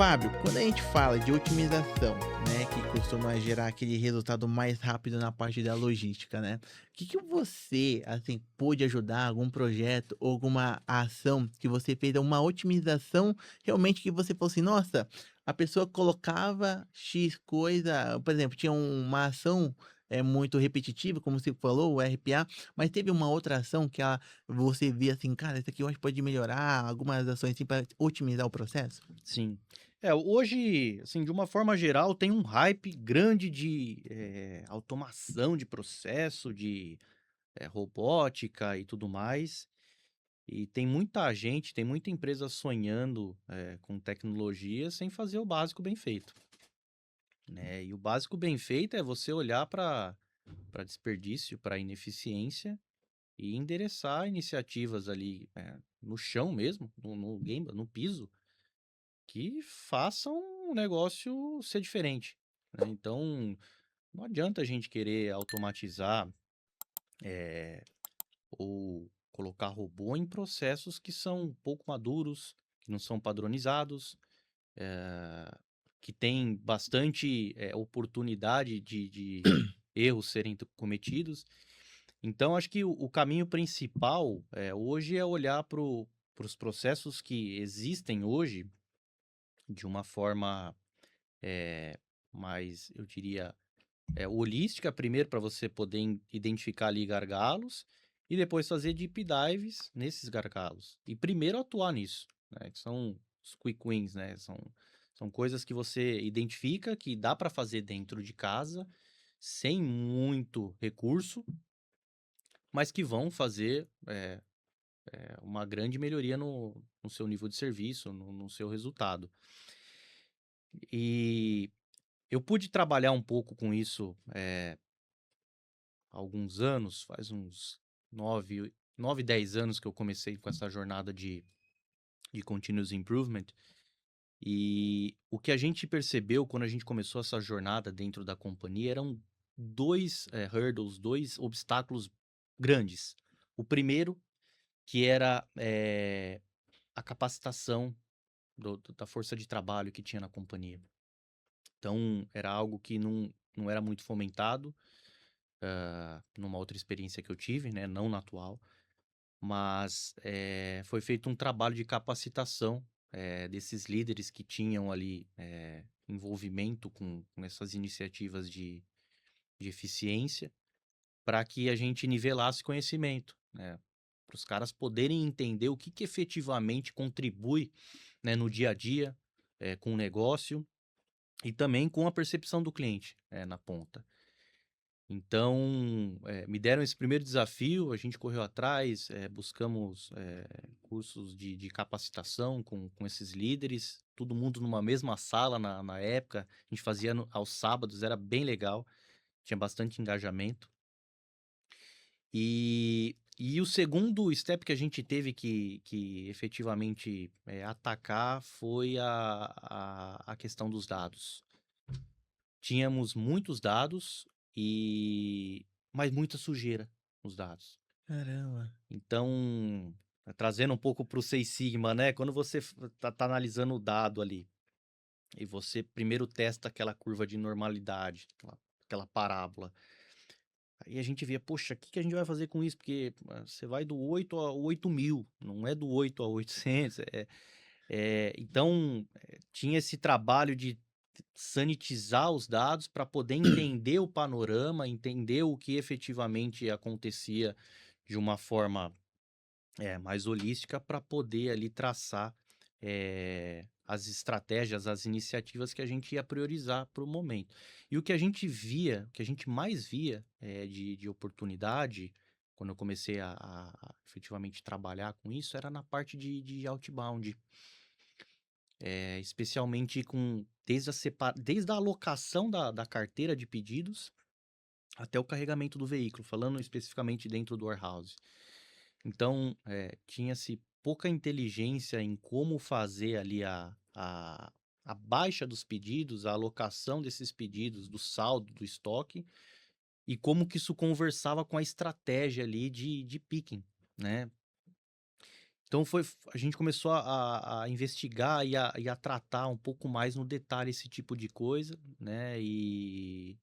Fábio, quando a gente fala de otimização, né, que costuma gerar aquele resultado mais rápido na parte da logística, né? O que você, assim, pôde ajudar, algum projeto ou alguma ação que você fez, uma otimização realmente que você falou assim, nossa, a pessoa colocava X coisa, por exemplo, tinha uma ação muito repetitiva, como você falou, o RPA, mas teve uma outra ação que você via assim, cara, isso aqui eu acho que pode melhorar, algumas ações assim para otimizar o processo? Sim. Hoje, assim, de uma forma geral, tem um hype grande de automação de processo, de robótica e tudo mais. E tem muita gente, tem muita empresa sonhando com tecnologia sem fazer o básico bem feito, né? E o básico bem feito é você olhar para desperdício, para ineficiência e endereçar iniciativas ali no chão mesmo, no piso, que façam o negócio ser diferente, né. Então, não adianta a gente querer automatizar, eh, ou colocar robô em processos que são pouco maduros, que não são padronizados, eh, que tem bastante, oportunidade de erros serem cometidos. Então acho que o caminho principal, hoje é olhar para os processos que existem hoje de uma forma eh, mais, eu diria, holística, primeiro para você poder identificar ali gargalos e depois fazer deep dives nesses gargalos. E primeiro atuar nisso, né? Que são os quick wins, né? São coisas que você identifica que dá para fazer dentro de casa, sem muito recurso, mas que vão fazer uma grande melhoria no seu nível de serviço, no seu resultado. E eu pude trabalhar um pouco com isso, há alguns anos, faz uns 10 anos que eu comecei com essa jornada de continuous improvement. E o que a gente percebeu quando a gente começou essa jornada dentro da companhia eram dois hurdles, dois obstáculos grandes. O primeiro, que era a capacitação da força de trabalho que tinha na companhia. Então, era algo que não era muito fomentado, numa outra experiência que eu tive, né, não na atual, mas foi feito um trabalho de capacitação desses líderes que tinham ali envolvimento com essas iniciativas de eficiência, para que a gente nivelasse conhecimento, né, para os caras poderem entender o que efetivamente contribui, né, no dia a dia com o negócio e também com a percepção do cliente na ponta. Então, me deram esse primeiro desafio, a gente correu atrás, buscamos cursos de capacitação com esses líderes, todo mundo numa mesma sala na época, a gente fazia aos sábados, era bem legal, tinha bastante engajamento. E o segundo step que a gente teve que efetivamente atacar foi a questão dos dados. Tínhamos muitos dados mas muita sujeira nos dados. Caramba. Então, trazendo um pouco para o Seis Sigma, né, quando você tá analisando o dado ali, e você primeiro testa aquela curva de normalidade, aquela parábola, aí a gente via: "Poxa, o que a gente vai fazer com isso?" Porque, você vai do 8 a 8.000, não é do 8 a 800, então, tinha esse trabalho de sanitizar os dados para poder entender o panorama, entender o que efetivamente acontecia de uma forma mais holística para poder ali traçar as estratégias, as iniciativas que a gente ia priorizar para o momento. E o que a gente via, o que a gente mais via de oportunidade, quando eu comecei a efetivamente trabalhar com isso, era na parte de outbound. Especialmente desde a alocação da carteira de pedidos até o carregamento do veículo, falando especificamente dentro do warehouse. Então, tinha-se pouca inteligência em como fazer ali a baixa dos pedidos, a alocação desses pedidos, do saldo, do estoque, e como que isso conversava com a estratégia ali de picking, né? Então a gente começou a investigar e a tratar um pouco mais no detalhe esse tipo de coisa, né, e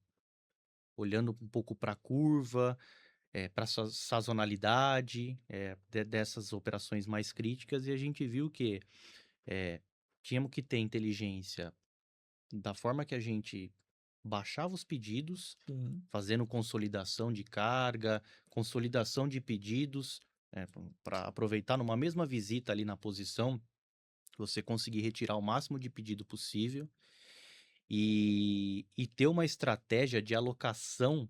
olhando um pouco para a curva, para sazonalidade, dessas operações mais críticas, e a gente viu que eh, tínhamos que ter inteligência da forma que a gente baixava os pedidos, Sim. fazendo consolidação de carga, consolidação de pedidos, para aproveitar numa mesma visita ali na posição, você conseguir retirar o máximo de pedido possível e ter uma estratégia de alocação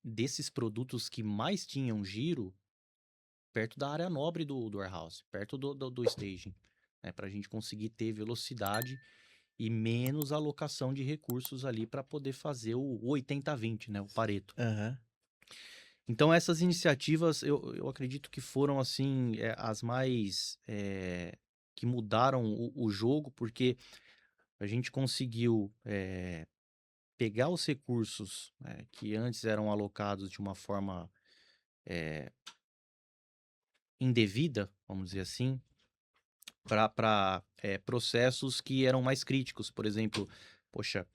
desses produtos que mais tinham giro perto da área nobre do warehouse, perto do staging, né, para a gente conseguir ter velocidade e menos alocação de recursos ali para poder fazer o 80-20, né, o Pareto. Aham. Então essas iniciativas eu acredito que foram assim, as mais, que mudaram o jogo, porque a gente conseguiu, pegar os recursos, que antes eram alocados de uma forma indevida, vamos dizer assim, para processos que eram mais críticos. Por exemplo, poxa,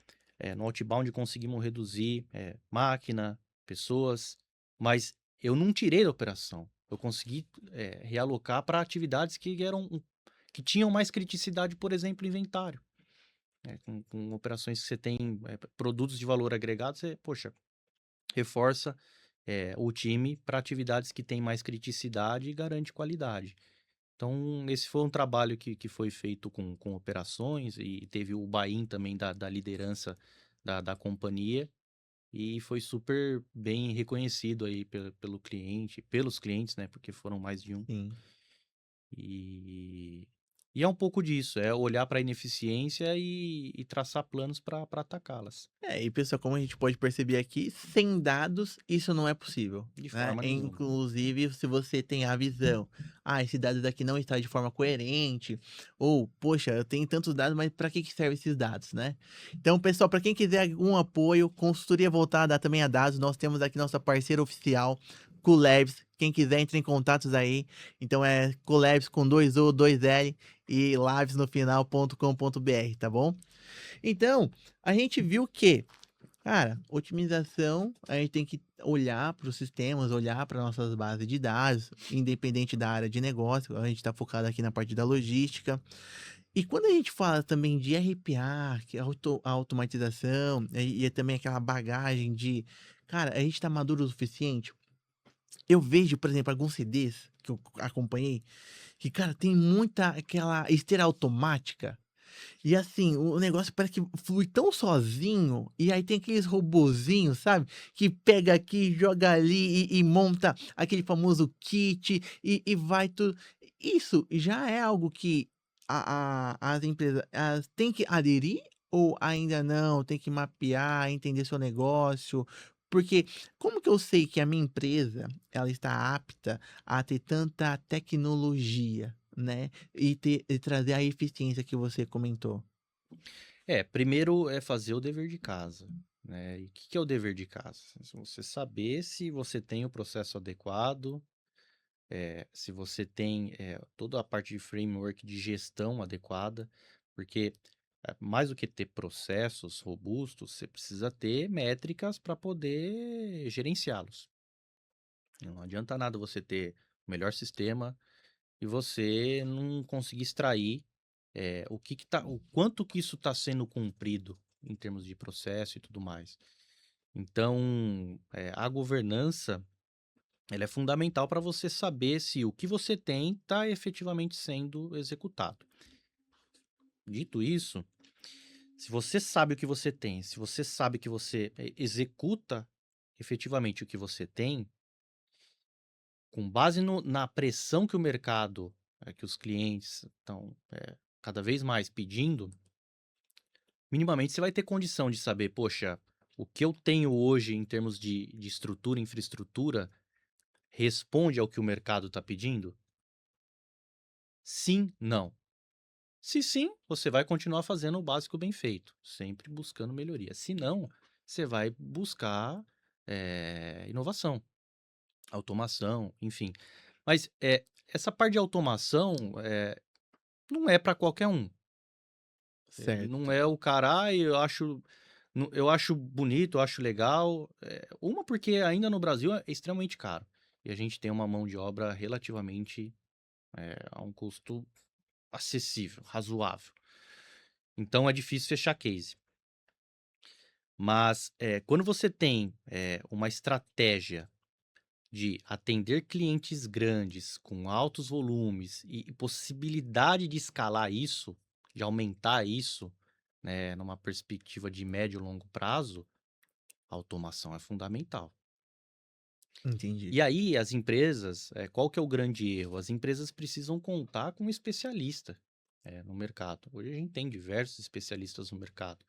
no outbound conseguimos reduzir máquina, pessoas, mas eu não tirei da operação. Eu consegui realocar para atividades que tinham mais criticidade, por exemplo, inventário. Com operações que você tem produtos de valor agregado, você, poxa, reforça o time para atividades que têm mais criticidade e garante qualidade. Então, esse foi um trabalho que foi feito com operações e teve o buy-in também da liderança da companhia e foi super bem reconhecido aí pelo cliente, pelos clientes, né? Porque foram mais de um. Sim. E, e é um pouco disso, é olhar para a ineficiência e traçar planos para atacá-las. E pessoal, como a gente pode perceber aqui, sem dados isso não é possível, De né? forma nenhuma. Inclusive, se você tem a visão, esse dado daqui não está de forma coerente, ou, poxa, eu tenho tantos dados, mas para que servem esses dados, né? Então, pessoal, para quem quiser algum apoio, consultoria voltada também a dados, nós temos aqui nossa parceira oficial, Culabs. Quem quiser, entre em contatos aí. Então é Culabs com 2 U, 2 L e labs no final.com.br, tá bom? Então, a gente viu que, cara, otimização, a gente tem que olhar para os sistemas, olhar para nossas bases de dados, independente da área de negócio, a gente está focado aqui na parte da logística. E quando a gente fala também de RPA, que é a automatização, e também aquela bagagem de, cara, a gente está maduro o suficiente? Eu vejo, por exemplo, alguns CDs que eu acompanhei, que, cara, tem muita aquela esteira automática e assim, o negócio parece que flui tão sozinho, e aí tem aqueles robozinhos, sabe, que pega aqui, joga ali e monta aquele famoso kit e vai tudo. Isso já é algo que as empresas elas têm que aderir ou ainda não? Tem que mapear, entender seu negócio? Porque como que eu sei que a minha empresa ela está apta a ter tanta tecnologia, né? E trazer a eficiência que você comentou. Primeiro é fazer o dever de casa, né? E o que que é o dever de casa? Se você saber se você tem o processo adequado, se você tem toda a parte de framework de gestão adequada, porque mais do que ter processos robustos, você precisa ter métricas para poder gerenciá-los. Não adianta nada você ter o melhor sistema e você não conseguir extrair o quanto que isso está sendo cumprido em termos de processo e tudo mais. Então, a governança ela é fundamental para você saber se o que você tem está efetivamente sendo executado. Dito isso, se você sabe o que você tem, se você sabe que você executa efetivamente o que você tem, com base na pressão que o mercado, que os clientes estão cada vez mais pedindo, minimamente você vai ter condição de saber, poxa, o que eu tenho hoje em termos de estrutura, infraestrutura, responde ao que o mercado está pedindo? Sim, não. Se sim, você vai continuar fazendo o básico bem feito, sempre buscando melhoria. Se não, você vai buscar inovação, automação, enfim. Mas essa parte de automação não é para qualquer um. Não Certo. é o cara, eu acho bonito, eu acho legal. Uma, porque ainda no Brasil é extremamente caro. E a gente tem uma mão de obra relativamente a um custo acessível, razoável. Então é difícil fechar case. Mas quando você tem uma estratégia de atender clientes grandes, com altos volumes e possibilidade de escalar isso, de aumentar isso, né, numa perspectiva de médio e longo prazo, a automação é fundamental. Entendi. E aí, as empresas, qual que é o grande erro? As empresas precisam contar com um especialista no mercado. Hoje a gente tem diversos especialistas no mercado.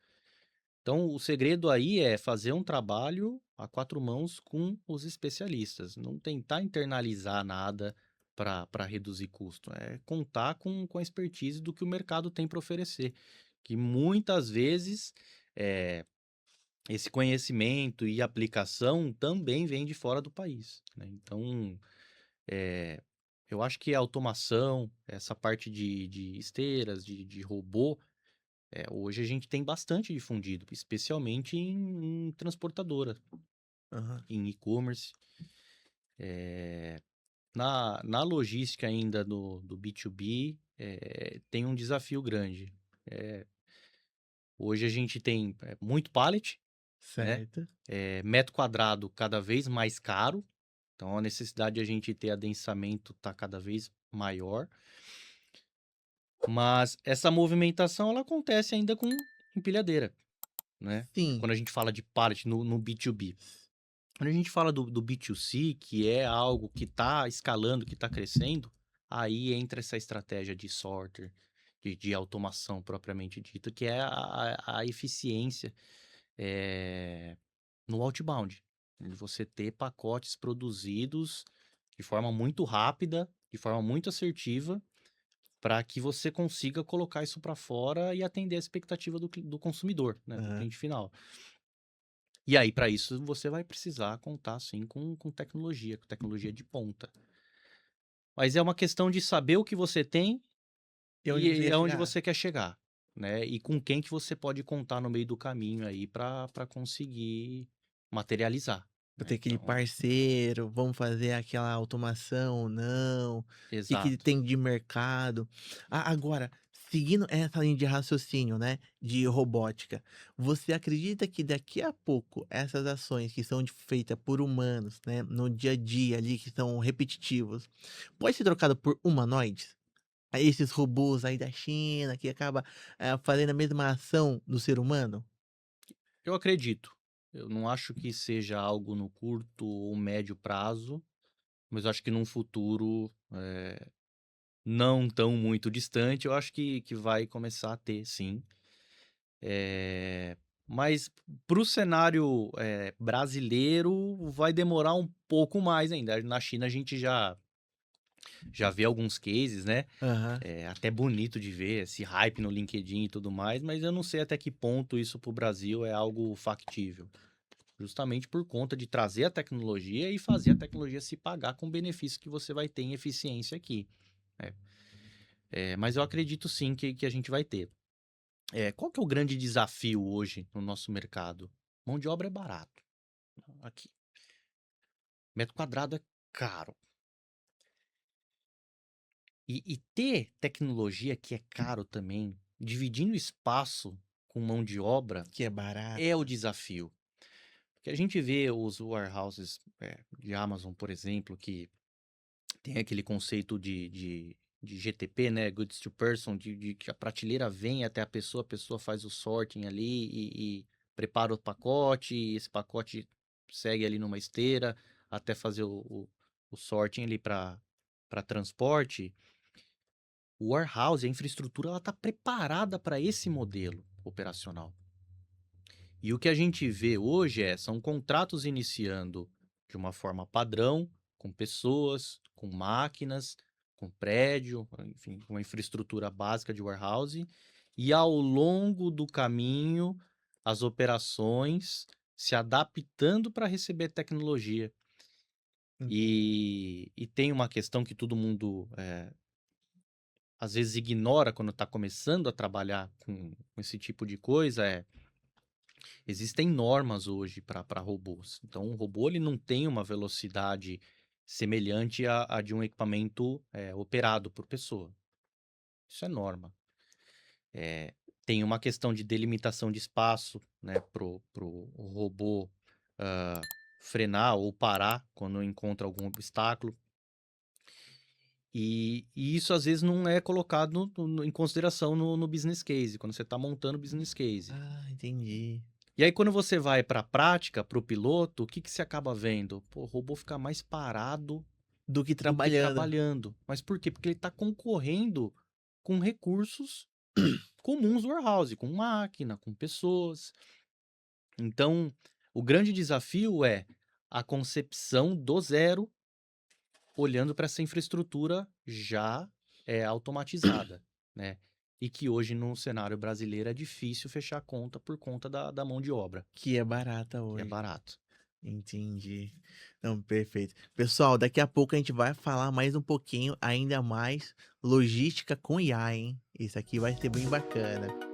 Então, o segredo aí é fazer um trabalho a quatro mãos com os especialistas, não tentar internalizar nada para reduzir custo, é contar com a expertise do que o mercado tem para oferecer, que muitas vezes esse conhecimento e aplicação também vem de fora do país, né? Então, eu acho que a automação, essa parte de esteiras, de robô, hoje a gente tem bastante difundido, especialmente em transportadora, Aham. em e-commerce. Na logística ainda do B2B, tem um desafio grande. Hoje a gente tem muito pallet, né? Certo. Metro quadrado cada vez mais caro, então a necessidade de a gente ter adensamento está cada vez maior. Mas essa movimentação ela acontece ainda com empilhadeira, né? Sim. Quando a gente fala de pallet no B2B. Quando a gente fala do B2C, que é algo que está escalando, que está crescendo, aí entra essa estratégia de sorter, de automação propriamente dita, que é a eficiência no outbound. De você ter pacotes produzidos de forma muito rápida, de forma muito assertiva, para que você consiga colocar isso para fora e atender a expectativa do consumidor, né, do Aham. cliente final. E aí, para isso, você vai precisar contar, sim, com tecnologia, com tecnologia de ponta. Mas é uma questão de saber o que você tem E onde você e quer aonde chegar? você quer chegar, né? E com quem que você pode contar no meio do caminho aí para conseguir materializar, Vou né? ter aquele Então, parceiro, vamos fazer aquela automação ou não, o que exato. tem de mercado. Agora, seguindo essa linha de raciocínio, né, de robótica, você acredita que daqui a pouco essas ações que são feitas por humanos, né, no dia a dia ali, que são repetitivos, pode ser trocado por humanoides? Aí esses robôs aí da China que acaba, fazendo a mesma ação do ser humano? Eu acredito. Eu não acho que seja algo no curto ou médio prazo, mas eu acho que num futuro não tão muito distante, eu acho que vai começar a ter, sim. Mas para o cenário brasileiro vai demorar um pouco mais ainda. Na China a gente já vê alguns cases, né? Aham. É até bonito de ver esse hype no LinkedIn e tudo mais, mas eu não sei até que ponto isso para o Brasil é algo factível. Justamente por conta de trazer a tecnologia e fazer a tecnologia se pagar com o benefício que você vai ter em eficiência aqui, né? Mas eu acredito sim que a gente vai ter. Qual que é o grande desafio hoje no nosso mercado? Mão de obra é barato. Aqui. Metro quadrado é caro. E ter tecnologia que é caro também, dividindo espaço com mão de obra, Que é barato. é o desafio. Porque a gente vê os warehouses de Amazon, por exemplo, que tem aquele conceito de GTP, né? Goods to Person, de que a prateleira vem até a pessoa faz o sorting ali e prepara o pacote, e esse pacote segue ali numa esteira até fazer o sorting ali para transporte. O warehouse, a infraestrutura, ela está preparada para esse modelo operacional. E o que a gente vê hoje são contratos iniciando de uma forma padrão, com pessoas, com máquinas, com prédio, enfim, uma infraestrutura básica de warehouse, e ao longo do caminho, as operações se adaptando para receber tecnologia. Hum. E tem uma questão que todo mundo às vezes ignora quando está começando a trabalhar com esse tipo de coisa, existem normas hoje para robôs. Então, o robô ele não tem uma velocidade semelhante à de um equipamento operado por pessoa. Isso é norma. Tem uma questão de delimitação de espaço, né, pro robô frenar ou parar quando encontra algum obstáculo. E isso às vezes não é colocado em consideração no business case, quando você está montando o business case. Ah, entendi. E aí, quando você vai para a prática, para o piloto, o que que você acaba vendo? Pô, o robô fica mais parado Do que do que trabalhando. trabalhando. Mas por quê? Porque ele está concorrendo com recursos comuns do warehouse, com máquina, com pessoas. Então, o grande desafio é a concepção do zero, olhando para essa infraestrutura já automatizada, né? E que hoje no cenário brasileiro é difícil fechar a conta por conta da mão de obra, Que é barata que é hoje. barato. Entendi. Não, perfeito. Pessoal, daqui a pouco a gente vai falar mais um pouquinho, ainda mais logística com IA, hein? Isso aqui vai ser bem bacana.